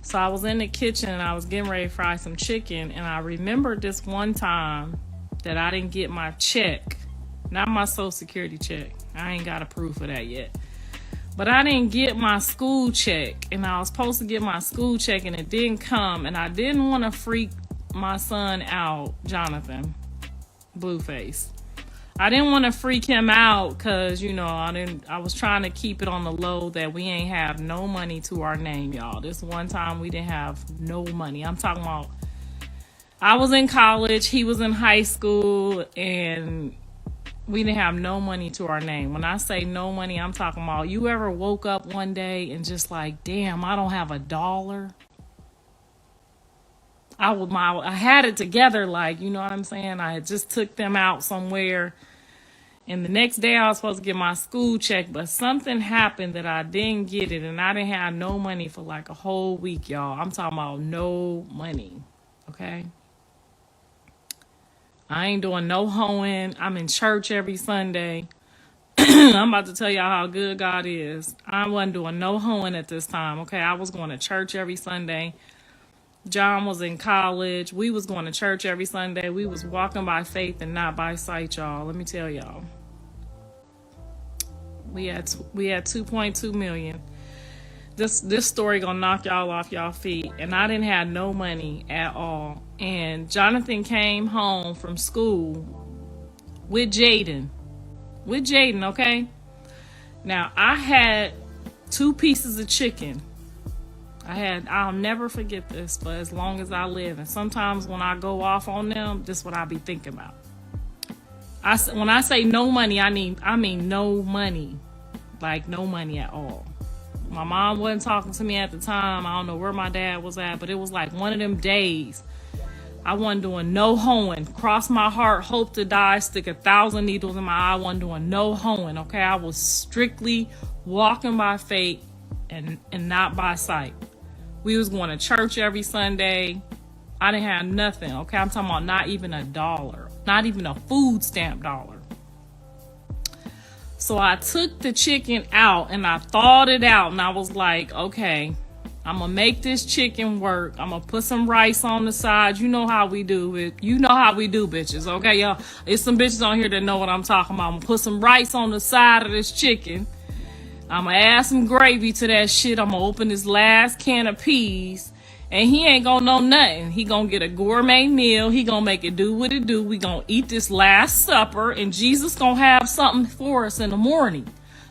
So I was in the kitchen and I was getting ready to fry some chicken, and I remembered this one time that I didn't get my check. Not my Social Security check. I ain't got a proof of that yet. But I didn't get my school check, and I was supposed to get my school check, and it didn't come, and I didn't want to freak my son out, Jonathan, Blueface. I didn't want to freak him out because, you know, I was trying to keep it on the low that we ain't have no money to our name, y'all. This one time we didn't have no money. I'm talking about I was in college, he was in high school, and we didn't have no money to our name. When I say no money, I'm talking about you ever woke up one day and just like, damn, I don't have $1. I had it together, like, you know what I'm saying? I had just took them out somewhere, and the next day I was supposed to get my school check, but something happened that I didn't get it, and I didn't have no money for like a whole week, y'all. I'm talking about no money, okay? I ain't doing no hoeing. I'm in church every Sunday. I'm about to tell y'all how good God is. I wasn't doing no hoeing at this time, okay? I was going to church every Sunday. John was in college. We was going to church every Sunday. We was walking by faith and not by sight, y'all. Let me tell y'all. We had 2.2 million. This story gonna knock y'all off y'all feet. And I didn't have no money at all. And Jonathan came home from school with Jaidyn. With Jaidyn, okay? Now, I had 2 pieces of chicken. I'll never forget this for as long as I live. And sometimes when I go off on them, this is what I be thinking about. When I say no money, I mean no money. Like no money at all. My mom wasn't talking to me at the time. I don't know where my dad was at, but it was like one of them days. I wasn't doing no hoeing. Cross my heart, hope to die, stick 1,000 needles in my eye. I wasn't doing no hoeing, okay? I was strictly walking by faith and not by sight. We was going to church every Sunday. I didn't have nothing, okay? I'm talking about not even $1. Not even a food stamp dollar. So I took the chicken out and I thawed it out, and I was like, okay, I'm going to make this chicken work. I'm going to put some rice on the side. You know how we do it. You know how we do, bitches, okay, y'all? There's some bitches on here that know what I'm talking about. I'm going to put some rice on the side of this chicken. I'm going to add some gravy to that shit. I'm going to open this last can of peas. And he ain't going to know nothing. He going to get a gourmet meal. He going to make it do what it do. We going to eat this last supper. And Jesus going to have something for us in the morning.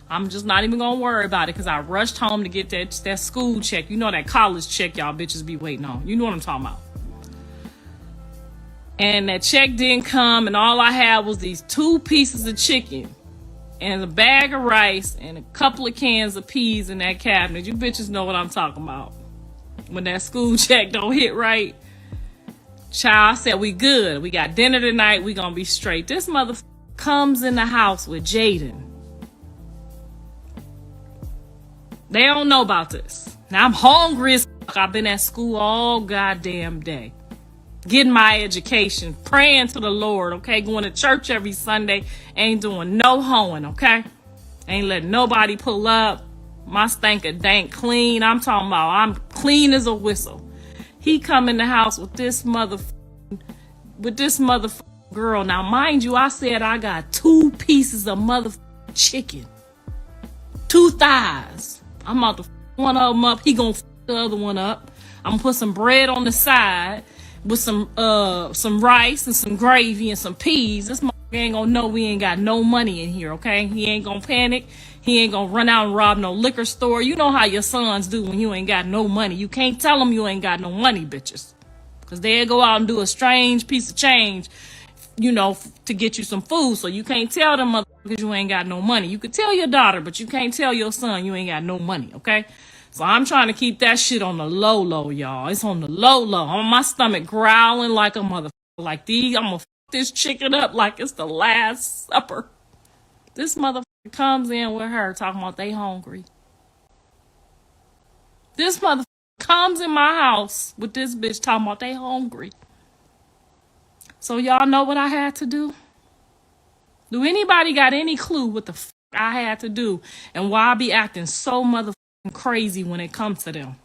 I'm just not even going to worry about it because I rushed home to get that school check. You know that college check y'all bitches be waiting on. You know what I'm talking about. And that check didn't come. And all I had was these 2 pieces of chicken. And a bag of rice and a couple of cans of peas in that cabinet. You bitches know what I'm talking about. When that school check don't hit right. Child, I said we good. We got dinner tonight. We gonna be straight. This motherfucker comes in the house with Jaidyn. They don't know about this. Now I'm hungry as fuck. I've been at school all goddamn day. Getting my education, praying to the Lord, okay? Going to church every Sunday, ain't doing no hoeing, okay? Ain't letting nobody pull up. My stank dank clean. I'm talking about I'm clean as a whistle. He come in the house with this motherfucking girl. Now, mind you, I said I got 2 pieces of motherfucking chicken. 2 thighs. I'm about to one of them up. He gonna the other one up. I'm gonna put some bread on the side with some rice and some gravy and some peas. This motherfucker ain't gonna know we ain't got no money in here, okay? He ain't gonna panic. He ain't gonna run out and rob no liquor store. You know how your sons do when you ain't got no money. You can't tell them you ain't got no money, bitches. Because they'll go out and do a strange piece of change, you know, to get you some food. So you can't tell them motherfuckers you ain't got no money. You could tell your daughter, but you can't tell your son you ain't got no money, okay? So I'm trying to keep that shit on the low, y'all. It's on the low. On my stomach growling like a motherfucker. Like these, I'm gonna fuck this chicken up like it's the last supper. This motherfucker comes in with her talking about they hungry. This motherfucker comes in my house with this bitch talking about they hungry. So y'all know what I had to do? Do anybody got any clue what the fuck I had to do and why I be acting so motherfucking crazy when it comes to them?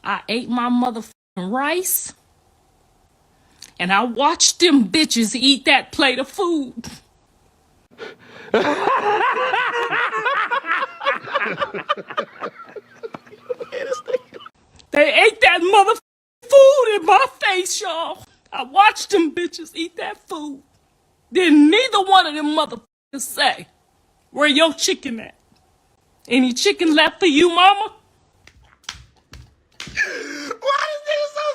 I ate my motherfucking rice, and I watched them bitches eat that plate of food. They ate that motherfucking food in my face, y'all. I watched them bitches eat that food. Then neither one of them motherfuckers say, where your chicken at? Any chicken left for you, mama? Why is this so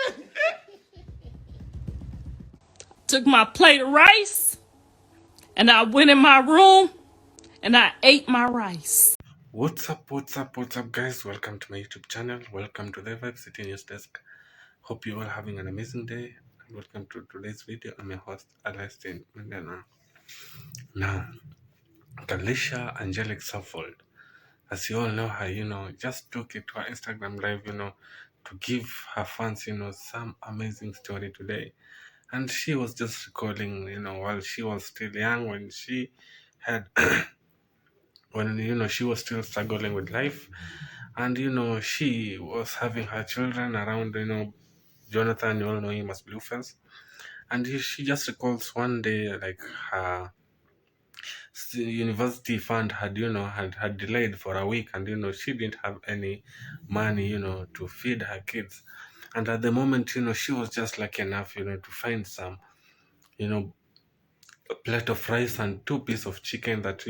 stupid? Took my plate of rice, and I went in my room, and I ate my rice. What's up, guys? Welcome to my YouTube channel. Welcome to the Vibe City News Desk. Hope you're all having an amazing day. And welcome to today's video. I'm your host, Alestin Mandana. Now, Karlissa Angelic Suffold, as you all know her, just took it to her Instagram live, to give her fans, some amazing story today. And she was just recalling, while she was still young, when she had when she was still struggling with life, and she was having her children around, Jonathan. You all know him as Blueface. And she just recalls one day, like, her university fund had delayed for a week, and she didn't have any money, to feed her kids. And at the moment, she was just lucky enough, to find some, a plate of rice and 2 pieces of chicken that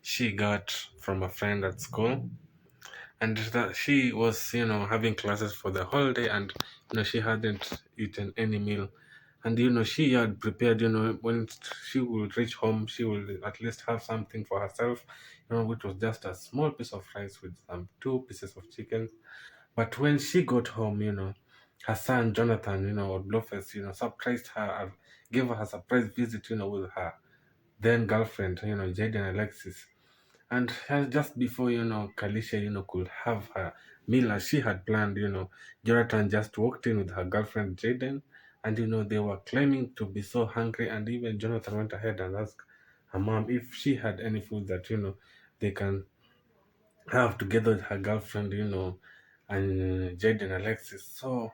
she got from a friend at school. And that she was, having classes for the whole day, and she hadn't eaten any meal. And she had prepared, when she will reach home, she will at least have something for herself, which was just a small piece of rice with some 2 pieces of chicken. But when she got home, her son Jonathan, or Blueface, surprised her and gave her a surprise visit, with her then girlfriend, Jaidyn Alexis. And just before, Karlissa, could have her meal as she had planned, Jonathan just walked in with her girlfriend Jaidyn, and they were claiming to be so hungry. And even Jonathan went ahead and asked her mom if she had any food that they can have together with her girlfriend, and Jaidyn Alexis. So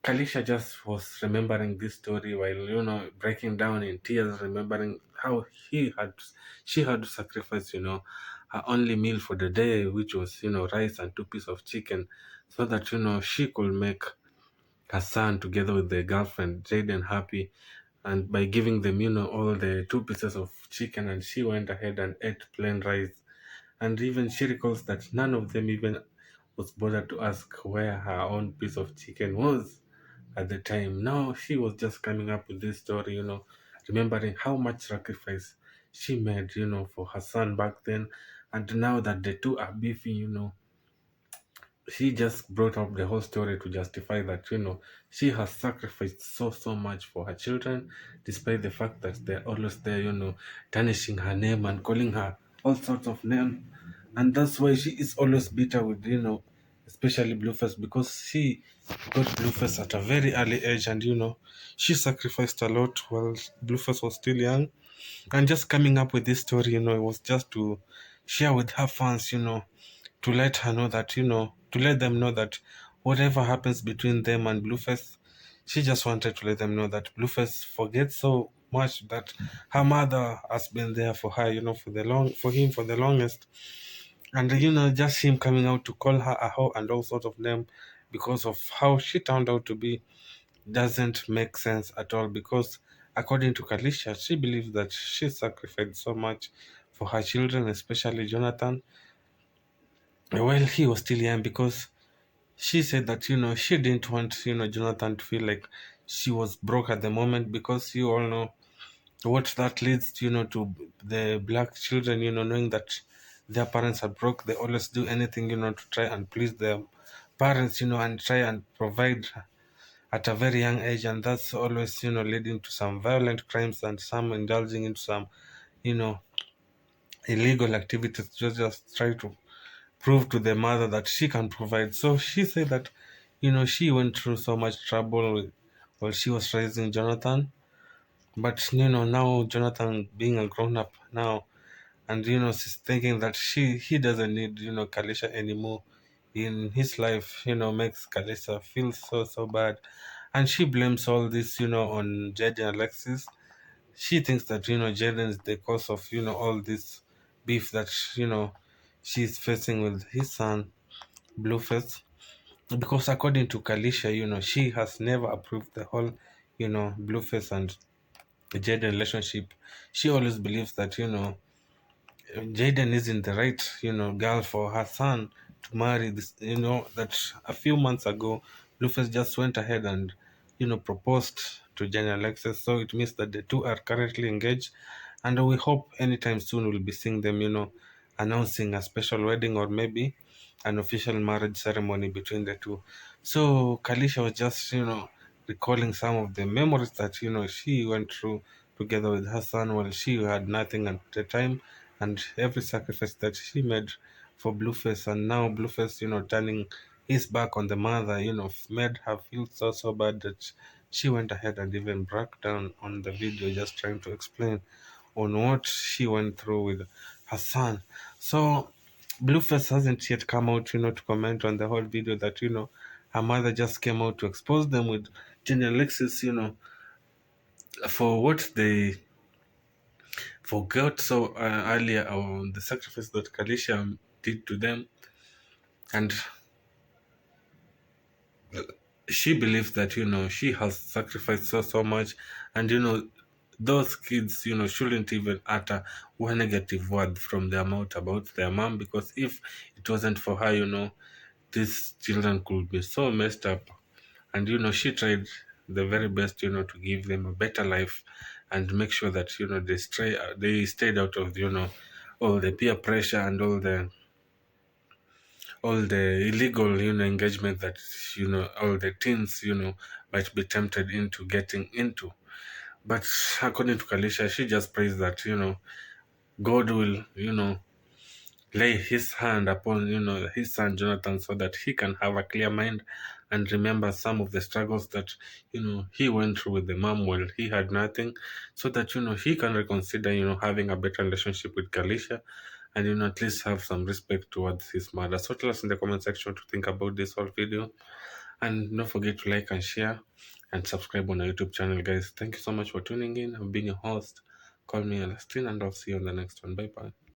Karlissa just was remembering this story while breaking down in tears, remembering how she had to sacrifice her only meal for the day, which was rice and 2 pieces of chicken, so that she could make her son together with their girlfriend Jaidyn happy, and by giving them all the 2 pieces of chicken, and she went ahead and ate plain rice. And even she recalls that none of them even was bothered to ask where her own piece of chicken was at the time. Now she was just coming up with this story, remembering how much sacrifice she made, for her son back then. And now that the two are beefing, she just brought up the whole story to justify that, she has sacrificed so much for her children, despite the fact that they're always there, tarnishing her name and calling her all sorts of names. And that's why she is always bitter with, especially Blueface, because she got Blueface at a very early age, and she sacrificed a lot while Blueface was still young. And just coming up with this story, it was just to share with her fans, to let her know that, to let them know that whatever happens between them and Blueface, she just wanted to let them know that Blueface forgets so much that her mother has been there for her, for the longest. And just him coming out to call her a hoe and all sorts of names because of how she turned out to be doesn't make sense at all. Because according to Karlissa, she believes that she sacrificed so much for her children, especially Jonathan, while he was still young, because she said that she didn't want Jonathan to feel like she was broke at the moment, because you all know what that leads to, to the black children, knowing that their parents are broke. They always do anything to try and please their parents, and try and provide at a very young age. And that's always leading to some violent crimes and some indulging into some you know illegal activities to just try to prove to the mother that she can provide. So she said that she went through so much trouble while she was raising Jonathan. But now Jonathan being a grown up now, and she's thinking that he doesn't need Karlissa anymore. in his life, makes Karlissa feel so bad. And she blames all this, on Jaidyn Alexis. She thinks that, Jaidyn is the cause of, all this beef that, she's facing with his son, Blueface. Because according to Karlissa, she has never approved the whole, Blueface and Jaidyn relationship. She always believes that, Jaidyn isn't the right, girl for her son to marry. This, that a few months ago, Blueface just went ahead and, proposed to Jaidyn Alexis. So it means that the two are currently engaged, and we hope anytime soon we'll be seeing them, announcing a special wedding or maybe an official marriage ceremony between the two. So Karlissa was just, recalling some of the memories that, she went through together with her son while she had nothing at the time, and every sacrifice that she made for Blueface. And now Blueface, turning his back on the mother, made her feel so bad that she went ahead and even broke down on the video, just trying to explain on what she went through with her son. So Blueface hasn't yet come out, to comment on the whole video that, her mother just came out to expose them with Jaidyn Alexis, for what they forgot so earlier on the sacrifice that Karlissa did to them. And she believes that, she has sacrificed so much. And, those kids, shouldn't even utter one negative word from their mouth about their mom, because if it wasn't for her, these children could be so messed up. And, she tried the very best, to give them a better life and make sure that, they stayed out of, all the peer pressure and all the illegal, engagement that, all the teens, might be tempted into getting into. But according to Karlissa, she just prays that, God will, lay his hand upon, his son Jonathan, so that he can have a clear mind and remember some of the struggles that, he went through with the mom while he had nothing, so that, he can reconsider, having a better relationship with Karlissa, and, at least have some respect towards his mother. So tell us in the comment section to think about this whole video, and don't forget to like and share and subscribe on our YouTube channel, guys. Thank you so much for tuning in. I've been your host. Call me Celestine, and I'll see you on the next one. Bye bye.